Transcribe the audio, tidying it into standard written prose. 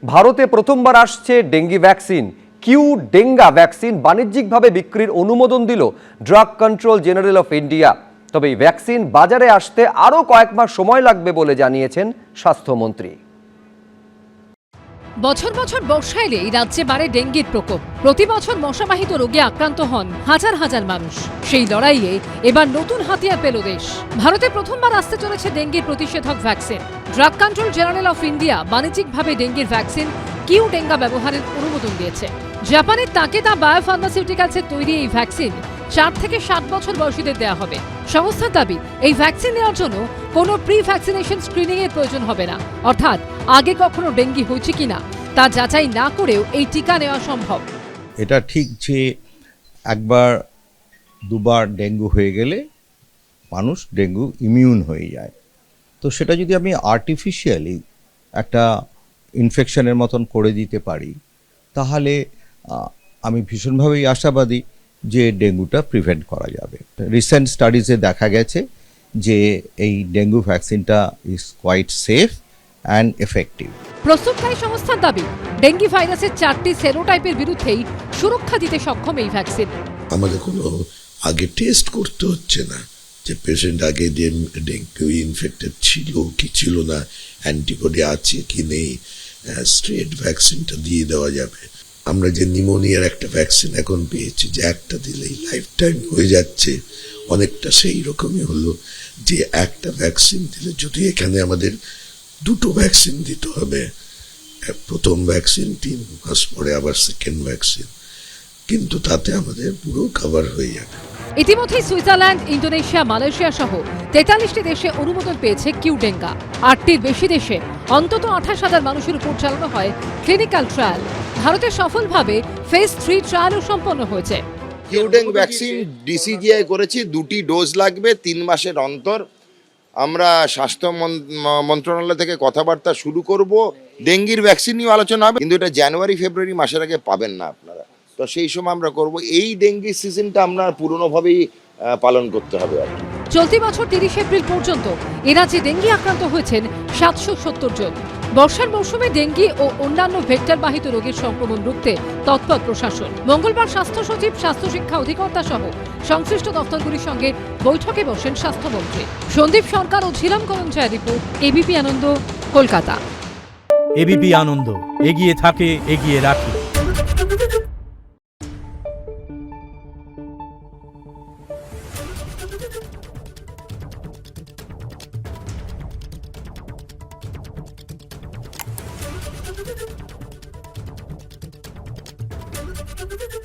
ভারতে প্রথমবার আসছে ডেঙ্গি ভ্যাকসিন। কিউ ডেঙ্গা ভ্যাকসিন বাণিজ্যিকভাবে বিক্রির অনুমোদন দিল drug control general of India. তবে এই ভ্যাকসিন বাজারে আসতে আরও কয়েক মাস সময় লাগবে বলে জানিয়েছেন স্বাস্থ্যমন্ত্রী। বছর বছর বর্ষা এলে এই রাজ্যে বাড়ে ডেঙ্গির প্রকোপ। প্রতি বছর মশাবাহিত রোগে আক্রান্ত হন হাজার হাজার মানুষ। সেই লড়াইয়ে এবার নতুন হাতিয়ার পেল দেশ। ভারতে প্রথমবার আসতে চলেছে ডেঙ্গির প্রতিষেধক vaccine. Drug control general of India বাণিজ্যিকভাবে ডেঙ্গির ভ্যাকসিন কিউ ডেঙ্গা ব্যবহারের অনুমোদন দিয়েছে। জাপানের তাকেদা বায়োফার্মাসিউটিক্যালসের তৈরি এই ভ্যাকসিন 4 থেকে 7 বছর বয়সীদের দেওয়া হবে। সংস্থার দাবি, এই ভ্যাকসিন নেওয়ার জন্য কোনো প্রি ভ্যাকসিনেশন স্ক্রিনিং এর প্রয়োজন হবে না। অর্থাৎ আগে কখনো ডেঙ্গি হয়েছে কিনা তা যাচাই না করেও এই টিকা নেওয়া সম্ভব। এটা ঠিক যে একবার দুবার ডেঙ্গু হয়ে গেলে মানুষ ডেঙ্গু ইমিউন হয়ে যায়, তো সেটা যদি আমি আর্টিফিশিয়ালি একটা ইনফেকশনের মতন করে দিতে পারি, তাহলে আমি ভীষণভাবেই আশাবাদী যে ডেঙ্গুটা প্রিভেন্ট করা যাবে। রিসেন্ট স্টাডিজে দেখা গেছে যে এই ডেঙ্গু ভ্যাকসিনটা is quite safe and effective. প্রস্তুতকারী সংস্থার দাবি, ডেঙ্গি ভাইরাসের 4টি সেরোটাইপের বিরুদ্ধেই সুরক্ষা দিতে সক্ষম এই ভ্যাকসিন। আমাদের কোনো আগে টেস্ট করতে হচ্ছে না যে পেশেন্ট আগে ডেঙ্গু ইনফেক্টেড ছিল কি ছিল না, অ্যান্টিবডি আছে কি নেই, স্ট্রেট ভ্যাকসিনটা দিয়ে দেওয়া যাবে। আমরা যে নিউমোনিয়ার একটা ভ্যাকসিন এখন পেয়েছি যে একটা দিলেই লাইফ টাইম হয়ে যাচ্ছে, অনেকটা সেই রকমই হলো যে একটা ভ্যাকসিন দিলে যদি এখানে আমাদের 2টো ভ্যাকসিন দিতে হবে, প্রথম ভ্যাকসিন 3 মাস পরে আবার সেকেন্ড ভ্যাকসিন, কিন্তু তাতে আমাদের পুরো কভার হয়ে যাবে। ইতিমধ্যেই সুইজারল্যান্ড, ইন্দোনেশিয়া, মালয়েশিয়া সহ 43টি দেশে অনুমোদন পেয়েছে কিউ ডেঙ্গা। 8টির বেশি দেশে অন্তত 28,000 মানুষের উপর চালানো হয় ক্লিনিক্যাল ট্রায়াল। ভারতে সফলভাবে ফেজ 3 ট্রায়ালও সম্পন্ন হয়েছে। কিউডেং ভ্যাকসিন ডিসিজিআই করেছি, 2টি ডোজ লাগবে 3 মাসের অন্তর। আমরা স্বাস্থ্য মন্ত্রণালয় থেকে কথাবার্তা শুরু করব। ডেঙ্গির ভ্যাকসিন নিয়ে আলোচনা হবে, কিন্তু এটা জানুয়ারি ফেব্রুয়ারি মাসের আগে পাবেন না আপনারা, তো সেই সময় আমরা করব। এই ডেঙ্গি সিজনটা আমরা পুরনোভাবেই পালন করতে হবে আর কি। চলতি বছর 30 এপ্রিল পর্যন্ত এ রাজ্যে ডেঙ্গি আক্রান্ত হয়েছেন 770 জন। বর্ষার মৌসুমে ডেঙ্গি ও অন্যান্য ভেক্টরবাহিত রোগের সংক্রমণ রুখতে তৎপর প্রশাসন। মঙ্গলবার স্বাস্থ্য সচিব, স্বাস্থ্য শিক্ষা অধিকর্তা সহ সংশ্লিষ্ট দফতরগুলির সঙ্গে বৈঠকে বসেন স্বাস্থ্যমন্ত্রী। সন্দীপ সরকার ও ঝিলাম করঞ্জায়ের রিপোর্ট, এবিপি আনন্দ, কলকাতা। এবিপি আনন্দ, এগিয়ে থাকে, এগিয়ে রাখে। Thank you.